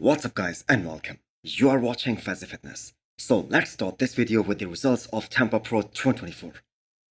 What's up guys and welcome. You are watching Fazi Fitness. So let's start this video with the results of Tampa Pro 2024.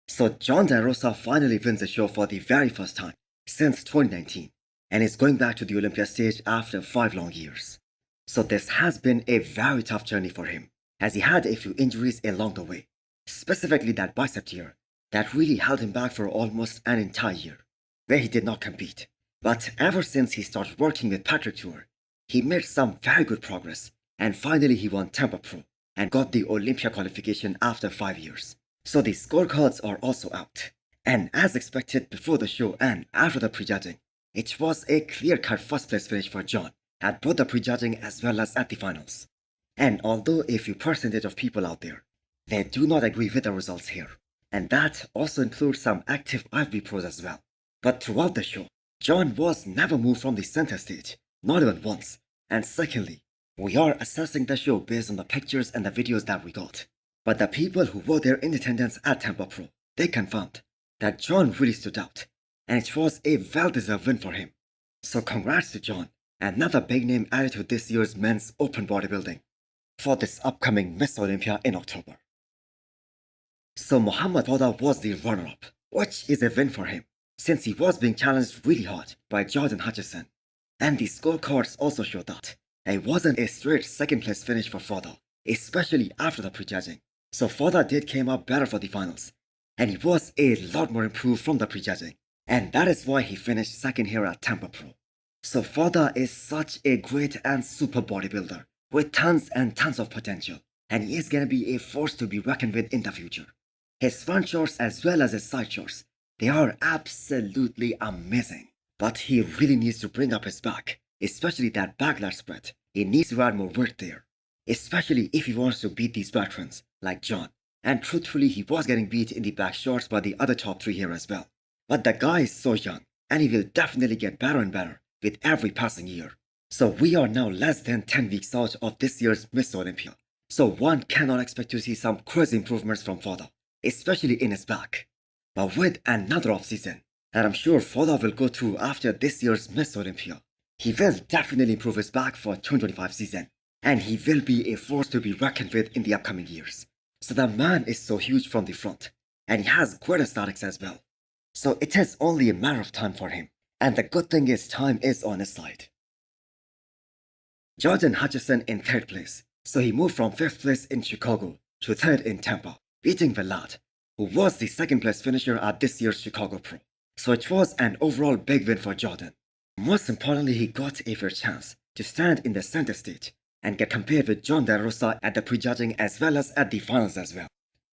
So John De Rosa finally wins the show for the very first time since 2019 and is going back to the Olympia stage after 5 long years. So this has been a very tough journey for him as he had a few injuries along the way, specifically that bicep tear that really held him back for almost an entire year where he did not compete. But ever since he started working with Patrick Tour, he made some very good progress, and finally he won Tampa Pro and got the Olympia qualification after 5 years. So the scorecards are also out. And as expected before the show and after the prejudging, it was a clear-cut first place finish for John at both the prejudging as well as at the finals. And although a few percentage of people out there, they do not agree with the results here, and that also includes some active IFB pros as well. But throughout the show, John was never moved from the center stage, not even once. And secondly, we are assessing the show based on the pictures and the videos that we got. But the people who were there in attendance at Tampa Pro, they confirmed that John really stood out, and it was a well-deserved win for him. So congrats to John, another big name added to this year's men's open bodybuilding for this upcoming Miss Olympia in October. So Muhammad Foda was the runner-up, which is a win for him, since he was being challenged really hard by Jordan Hutchison. And the scorecards also show that it wasn't a straight second place finish for Foda, especially after the prejudging. So Foda did came up better for the finals, and he was a lot more improved from the prejudging. And that is why he finished second here at Tampa Pro. So Foda is such a great and super bodybuilder with tons and tons of potential, and he is gonna be a force to be reckoned with in the future. His front shots as well as his side shots, they are absolutely amazing. But he really needs to bring up his back, especially that back lat spread. He needs to add more work there, especially if he wants to beat these veterans like John. And truthfully, he was getting beat in the back shots by the other top 3 here as well. But the guy is so young, and he will definitely get better and better with every passing year. So we are now less than 10 weeks out of this year's Miss Olympia. So one cannot expect to see some crazy improvements from Foda, especially in his back. But with another offseason, that I'm sure Foda will go through after this year's Miss Olympia, he will definitely improve his back for 2025 season, and he will be a force to be reckoned with in the upcoming years. So the man is so huge from the front, and he has great aesthetics as well. So it is only a matter of time for him, and the good thing is time is on his side. Jordan Hutchison in 3rd place, so he moved from 5th place in Chicago to 3rd in Tampa, beating the lad, who was the 2nd place finisher at this year's Chicago Pro. So it was an overall big win for Jordan. Most importantly, he got a fair chance to stand in the center stage and get compared with John De Rosa at the prejudging as well as at the finals as well.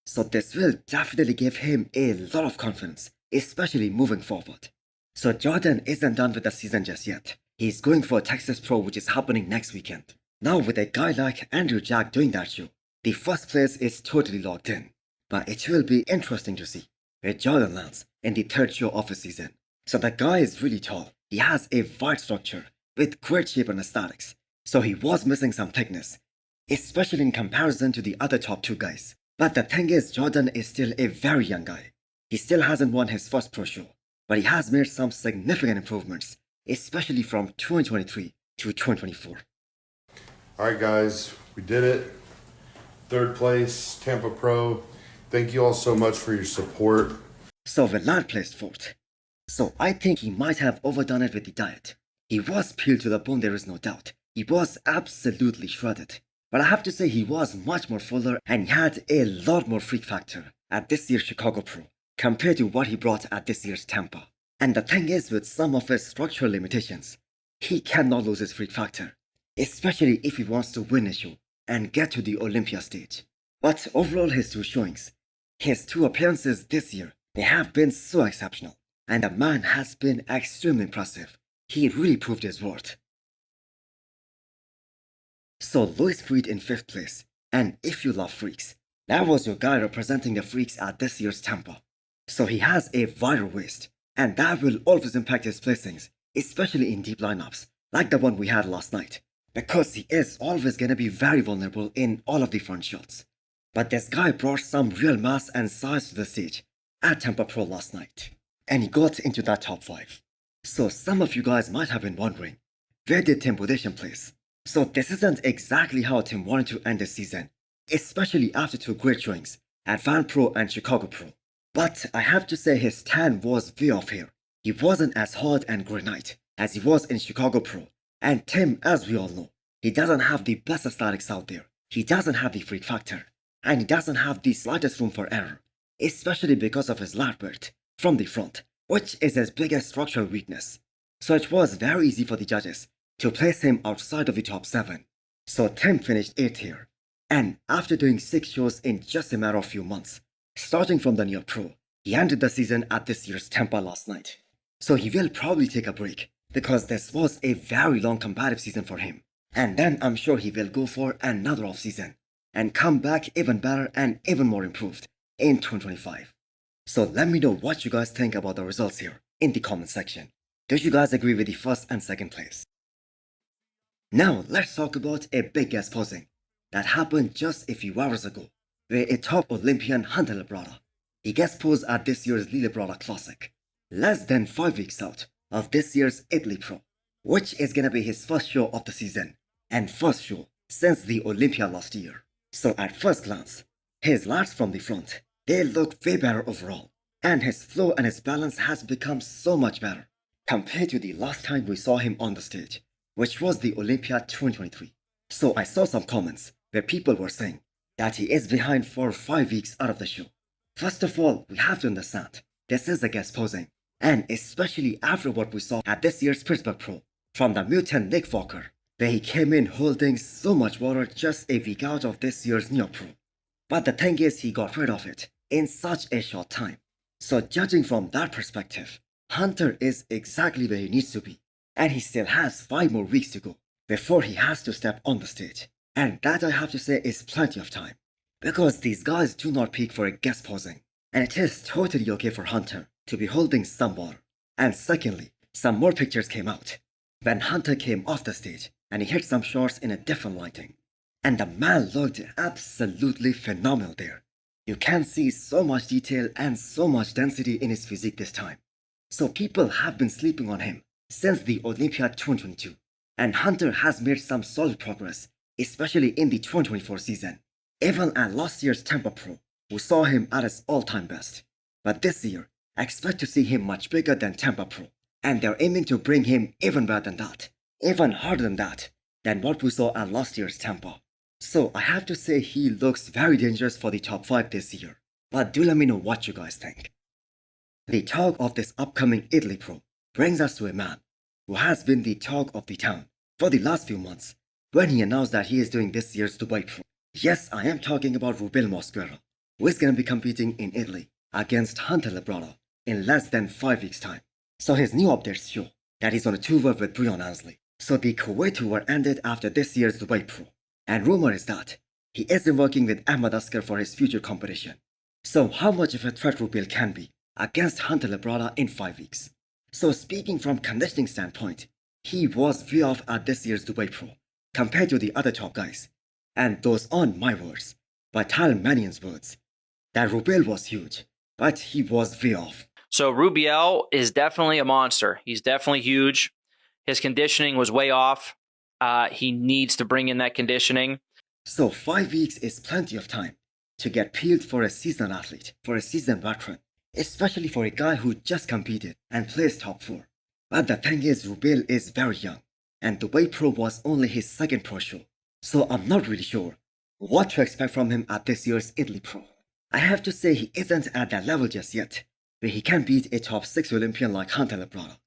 So this will definitely give him a lot of confidence, especially moving forward. So Jordan isn't done with the season just yet. He's going for Texas Pro, which is happening next weekend. Now with a guy like Andrew Jack doing that show, the first place is totally locked in. But it will be interesting to see where Jordan lands in the 3rd show of his season. So the guy is really tall. He has a wide structure with great shape and aesthetics. So he was missing some thickness, especially in comparison to the other top 2 guys. But the thing is, Jordan is still a very young guy. He still hasn't won his first pro show, but he has made some significant improvements, especially from 2023 to 2024. Alright guys, we did it. 3rd place, Tampa Pro. Thank you all so much for your support. So Villan placed 4th. So I think he might have overdone it with the diet. He was peeled to the bone, there is no doubt. He was absolutely shredded. But I have to say he was much more fuller and he had a lot more freak factor at this year's Chicago Pro compared to what he brought at this year's Tampa. And the thing is, with some of his structural limitations, he cannot lose his freak factor, especially if he wants to win a show and get to the Olympia stage. But overall, his 2 showings, his 2 appearances this year, they have been so exceptional, and the man has been extremely impressive. He really proved his worth. So Louis Freed in 5th place, and if you love freaks, that was your guy representing the freaks at this year's Tampa. So he has a wider waist, and that will always impact his placings, especially in deep lineups, like the one we had last night, because he is always gonna be very vulnerable in all of the front shots. But this guy brought some real mass and size to the stage at Tampa Pro last night, and he got into that top 5. So some of you guys might have been wondering, where did Tim Budishan place? So this isn't exactly how Tim wanted to end the season, especially after two great showings at Van Pro and Chicago Pro. But I have to say his stand was way off here. He wasn't as hot and granite as he was in Chicago Pro. And Tim, as we all know, he doesn't have the best aesthetics out there. He doesn't have the freak factor. And he doesn't have the slightest room for error, especially because of his lat width from the front, which is his biggest structural weakness. So it was very easy for the judges to place him outside of the top 7. So Tim finished 8th here. And after doing 6 shows in just a matter of few months, starting from the near pro, he ended the season at this year's Tampa last night. So he will probably take a break because this was a very long competitive season for him. And then I'm sure he will go for another off season and come back even better and even more improved in 2025. So let me know what you guys think about the results here in the comment section. Do you guys agree with the first and second place? Now let's talk about a big guest posing that happened just a few hours ago, where a top Olympian Hunter Labrada, he guest posed at this year's Lille Labrada Classic, less than 5 weeks out of this year's Italy Pro, which is gonna be his first show of the season and first show since the Olympia last year. So at first glance, his lats from the front, they look way better overall, and his flow and his balance has become so much better compared to the last time we saw him on the stage, which was the Olympia 2023. So I saw some comments where people were saying that he is behind for 5 weeks out of the show. First of all, we have to understand, this is a guest posing, and especially after what we saw at this year's Pittsburgh Pro from the mutant Nick Walker, where he came in holding so much water just a week out of this year's Neo Pro. But the thing is, he got rid of it in such a short time. So judging from that perspective, Hunter is exactly where he needs to be, and he still has 5 more weeks to go before he has to step on the stage. And that, I have to say, is plenty of time, because these guys do not peak for a guest posing, and it is totally okay for Hunter to be holding some water. And secondly, some more pictures came out when Hunter came off the stage and he hit some shots in a different lighting, and the man looked absolutely phenomenal there. You can see so much detail and so much density in his physique this time. So people have been sleeping on him since the Olympia 2022, and Hunter has made some solid progress, especially in the 2024 season, even at last year's Tampa Pro, who saw him at his all-time best. But this year, I expect to see him much bigger than Tampa Pro, and they're aiming to bring him even better than that, even harder than that, than what we saw at last year's Tampa. So I have to say he looks very dangerous for the top 5 this year, but do let me know what you guys think. The talk of this upcoming Italy Pro brings us to a man who has been the talk of the town for the last few months when he announced that he is doing this year's Dubai Pro. Yes, I am talking about Rubiel Mosquera, who is going to be competing in Italy against Hunter Labrada in less than 5 weeks' time. So his new updates show that he's on a tour with Brian Ansley. So the Kuwait tour ended after this year's Dubai Pro, and rumor is that he isn't working with Ahmad Askar for his future competition. So how much of a threat Rubiel can be against Hunter Labrada in 5 weeks? So speaking from conditioning standpoint, he was way off at this year's Dubai Pro compared to the other top guys. And those aren't my words, but Tal Manion's words, that Rubiel was huge, but he was way off. So Rubiel is definitely a monster. He's definitely huge. His conditioning was way off. He needs to bring in that conditioning. So 5 weeks is plenty of time to get peeled for a seasoned athlete, for a seasoned veteran, especially for a guy who just competed and placed top 4. But the thing is, Rubiel is very young, and Dubai Pro was only his second pro show. So I'm not really sure what to expect from him at this year's Italy Pro. I have to say he isn't at that level just yet, where he can beat a top 6 Olympian like Hunter Labrada,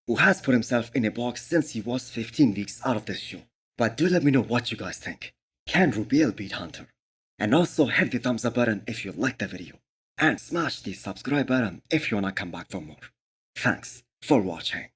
who has put himself in a box since he was 15 weeks out of this show. But do let me know what you guys think. Can Rubiel beat Hunter? And also hit the thumbs up button if you liked the video, and smash the subscribe button if you wanna come back for more. Thanks for watching.